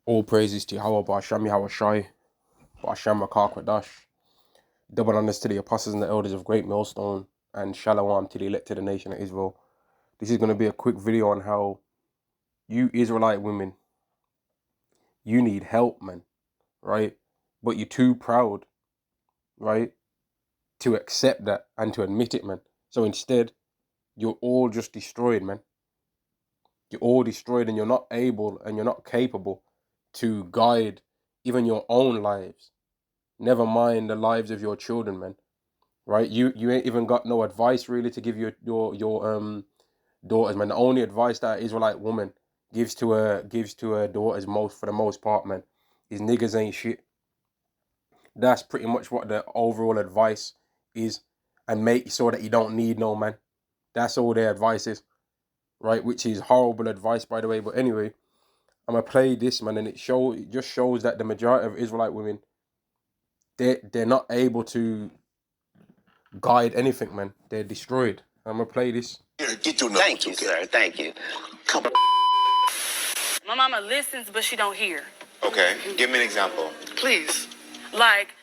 All praises to Yahweh, Ba'asham Yahweh Shai, Ba'asham Rakah Kwadash. Double honors to the apostles and the elders of Great Millstone, and Shalom to the elected nation of Israel. This is going to be a quick video on how you Israelite women, you need help, man, right? But you're too proud, right, to accept that and to admit it, man. So instead, you're all just destroyed, man. You're all destroyed and you're not able and you're not capable to guide even your own lives. Never mind the lives of your children, man. Right? You ain't even got no advice really to give your daughters, man. The only advice that an Israelite woman gives to her daughters for the most part, man, is niggas ain't shit. That's pretty much what the overall advice is, and make so that you don't need no man. That's all their advice is, right? Which is horrible advice, by the way. But anyway, I'm gonna play this, man, and it just shows that the majority of Israelite women, they're not able to guide anything, man. They're destroyed. I'm gonna play this. Get your number. Thank you, sir. Thank you. Come on. My mama listens, but she don't hear. Okay, give me an example. Please. Like,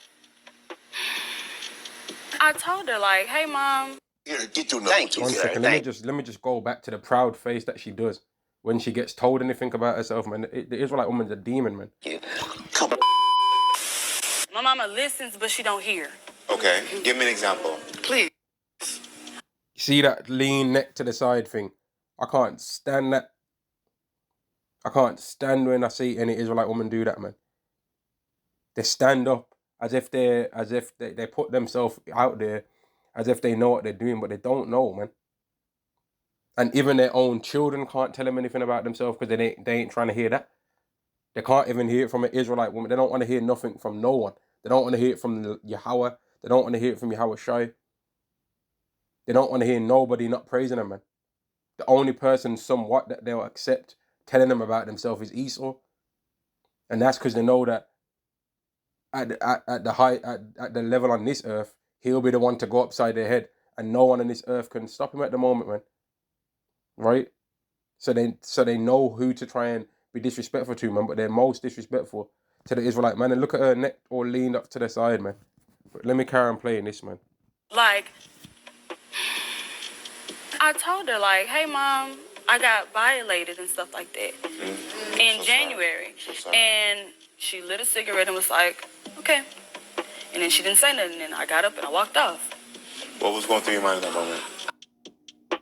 I told her, like, hey, Mom. Get your number. Thank you, One sir. second. Let me just go back to the proud face that she does when she gets told anything about herself, man. The Israelite woman's a demon, man. Come on. My mama listens, but she don't hear. Okay, give me an example. Please. You see that lean neck to the side thing? I can't stand that. I can't stand when I see any Israelite woman do that, man. They stand up as if they put themselves out there as if they know what they're doing, but they don't know, man. And even their own children can't tell them anything about themselves because they ain't trying to hear that. They can't even hear it from an Israelite woman. They don't want to hear nothing from no one. They don't want to hear it from Yahweh. They don't want to hear it from Yahweh Shai. They don't want to hear nobody not praising them, man. The only person somewhat that they'll accept telling them about themselves is Esau. And that's because they know that at the level on this earth, he'll be the one to go upside their head. And no one on this earth can stop him at the moment, man. Right? So they know who to try and be disrespectful to, man, but they're most disrespectful to the Israelite, man. And look at her neck all leaned up to the side, man. But let me carry on playing this, man. Like, I told her, like, hey, Mom, I got violated and stuff like that in January. And she lit a cigarette and was like, okay. And then she didn't say nothing, and I got up and I walked off. What was going through your mind at that moment?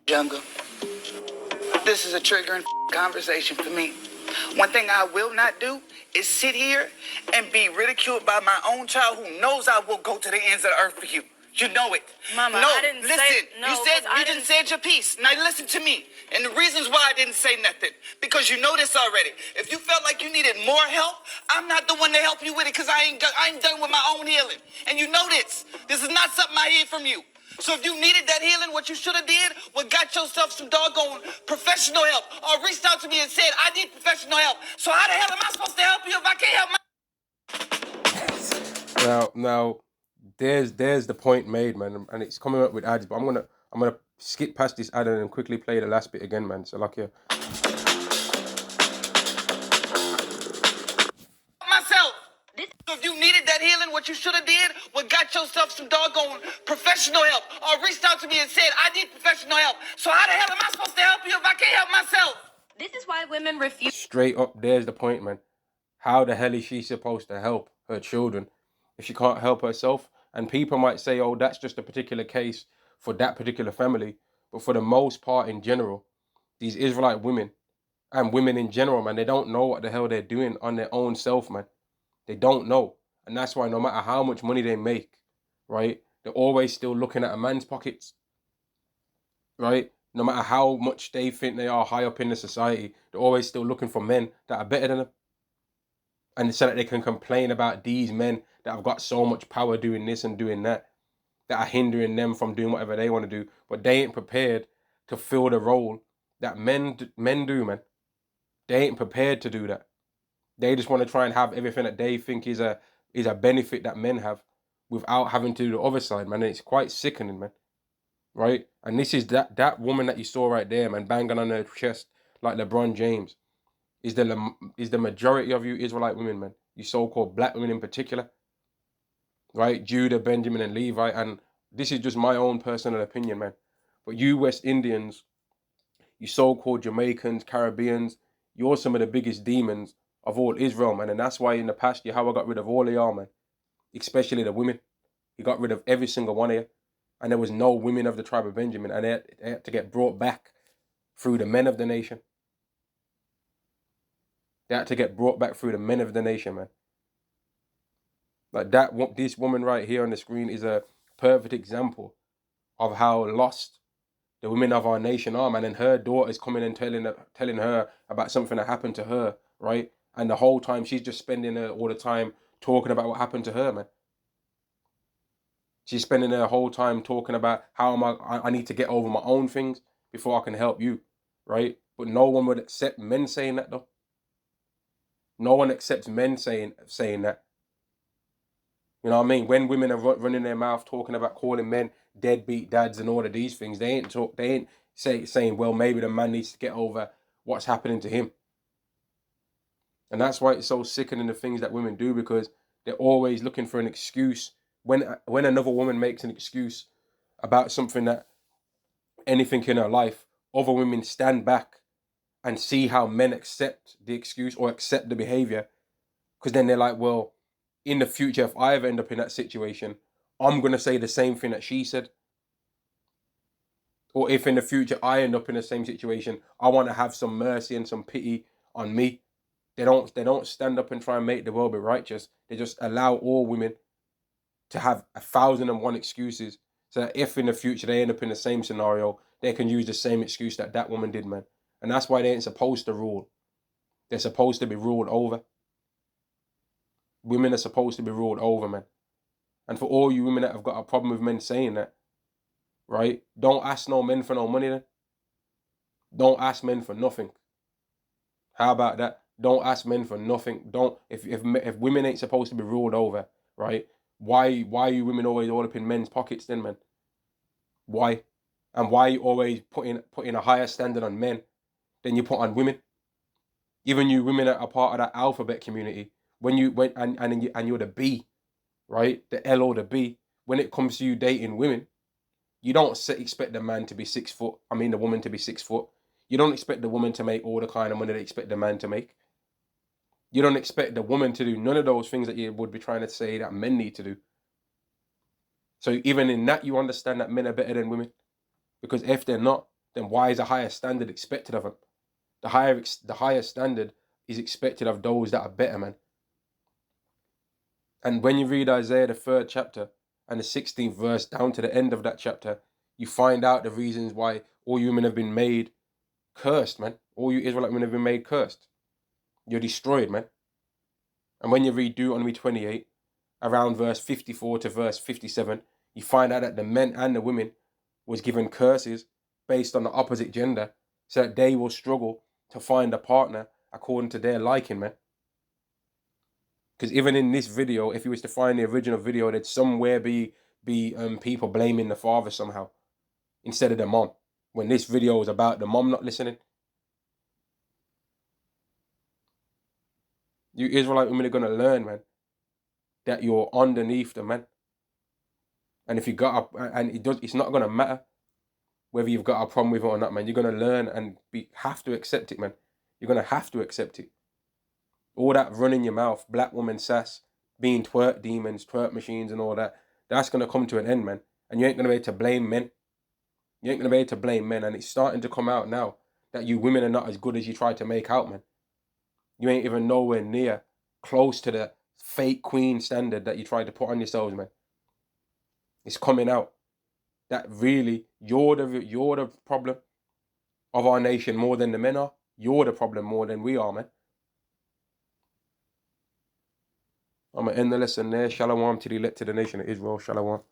Jungle, this is a triggering conversation for me. One thing I will not do is sit here and be ridiculed by my own child who knows I will go to the ends of the earth for you. You know it. Mama, no, I didn't listen. say... No, you didn't say your piece. Now listen to me. And the reasons why I didn't say nothing. Because you know this already. If you felt like you needed more help, I'm not the one to help you with it because I ain't done with my own healing. And you know this. This is not something I hear from you. So if you needed that healing, what you should have did was got yourself some doggone professional help or reached out to me and said, I need professional help. So how the hell am I supposed to help you if I can't help my... Now, there's the point made, man, and it's coming up with ads, but I'm gonna skip past this ad and quickly play the last bit again, man. So like, yeah. myself. So if you needed that healing, what you should have did was got yourself some doggone professional help or reached out to me and said, I need professional help. So how the hell am I supposed to help you if I can't help myself? This is why women refuse... Straight up, there's the point, man. How the hell is she supposed to help her children if she can't help herself? And people might say, oh, that's just a particular case for that particular family. But for the most part, in general, these Israelite women and women in general, man, they don't know what the hell they're doing on their own self, man. They don't know. And that's why no matter how much money they make, right, they're always still looking at a man's pockets, right? No matter how much they think they are high up in the society, they're always still looking for men that are better than them. And so that they can complain about these men that have got so much power doing this and doing that, that are hindering them from doing whatever they want to do. But they ain't prepared to fill the role that men do, man. They ain't prepared to do that. They just want to try and have everything that they think is a benefit that men have without having to do the other side, man. And it's quite sickening, man. Right? And this is that woman that you saw right there, man, banging on her chest like LeBron James. is the majority of you Israelite women, man. You so-called black women in particular, right? Judah, Benjamin, and Levi. And this is just my own personal opinion, man. But you West Indians, you so-called Jamaicans, Caribbeans, you're some of the biggest demons of all Israel, man. And that's why in the past Yahweh got rid of all of y'all, man. Especially the women. He got rid of every single one of you. And there was no women of the tribe of Benjamin. And they had to get brought back through the men of the nation. They had to get brought back through the men of the nation, man. Like that, this woman right here on the screen is a perfect example of how lost the women of our nation are, man. And her daughter's coming and telling her about something that happened to her, right? And the whole time she's just spending all the time talking about what happened to her, man. She's spending her whole time talking about how I need to get over my own things before I can help you, right? But no one would accept men saying that, though. No one accepts men saying that. You know what I mean? When women are running their mouth talking about calling men deadbeat dads and all of these things, they ain't saying, well, maybe the man needs to get over what's happening to him. And that's why it's so sickening, the things that women do, because they're always looking for an excuse. When another woman makes an excuse about something, that anything in her life, other women stand back and see how men accept the excuse or accept the behavior. Because then they're like, well, in the future, if I ever end up in that situation, I'm going to say the same thing that she said. Or if in the future I end up in the same situation, I want to have some mercy and some pity on me. They don't stand up and try and make the world be righteous. They just allow all women to have 1,001 excuses, so that if in the future they end up in the same scenario, they can use the same excuse that woman did, man. And that's why they ain't supposed to rule. They're supposed to be ruled over. Women are supposed to be ruled over, man. And for all you women that have got a problem with men saying that, right? Don't ask no men for no money then. Don't ask men for nothing. How about that? Don't ask men for nothing. Don't if women ain't supposed to be ruled over, right? Why are you women always all up in men's pockets then, man? Why? And why are you always putting a higher standard on men than you put on women? Even you women that are part of that alphabet community, when you're the B, right? The L or the B. When it comes to you dating women, you don't expect the man to be 6 foot. I mean, the woman to be 6 foot. You don't expect the woman to make all the kind of money they expect the man to make. You don't expect the woman to do none of those things that you would be trying to say that men need to do. So even in that, you understand that men are better than women. Because if they're not, then why is a higher standard expected of them? The higher standard is expected of those that are better, man. And when you read Isaiah, the 3rd chapter, and the 16th verse down to the end of that chapter, you find out the reasons why all you women have been made cursed, man. All you Israelite women have been made cursed. You're destroyed, man. And when you read Deuteronomy 28, around verse 54 to verse 57, you find out that the men and the women was given curses based on the opposite gender, so that they will struggle to find a partner according to their liking, man. Because even in this video, if you was to find the original video, there'd somewhere be people blaming the father somehow instead of the mom, when this video is about the mom not listening. You Israelite women are gonna learn, man, that you're underneath the man. And if you got it's not gonna matter whether you've got a problem with it or not, man. You're gonna learn and have to accept it, man. You're gonna have to accept it. All that running your mouth, black woman sass, being twerk demons, twerk machines and all that, that's gonna come to an end, man. And you ain't gonna be able to blame men. You ain't gonna be able to blame men. And it's starting to come out now that you women are not as good as you try to make out, man. You ain't even nowhere near close to the fake queen standard that you tried to put on yourselves, man. It's coming out that really you're the problem of our nation more than the men are. You're the problem more than we are, man. I'm going to end the lesson there. Shalom to the elect to the nation of Israel. Shalom.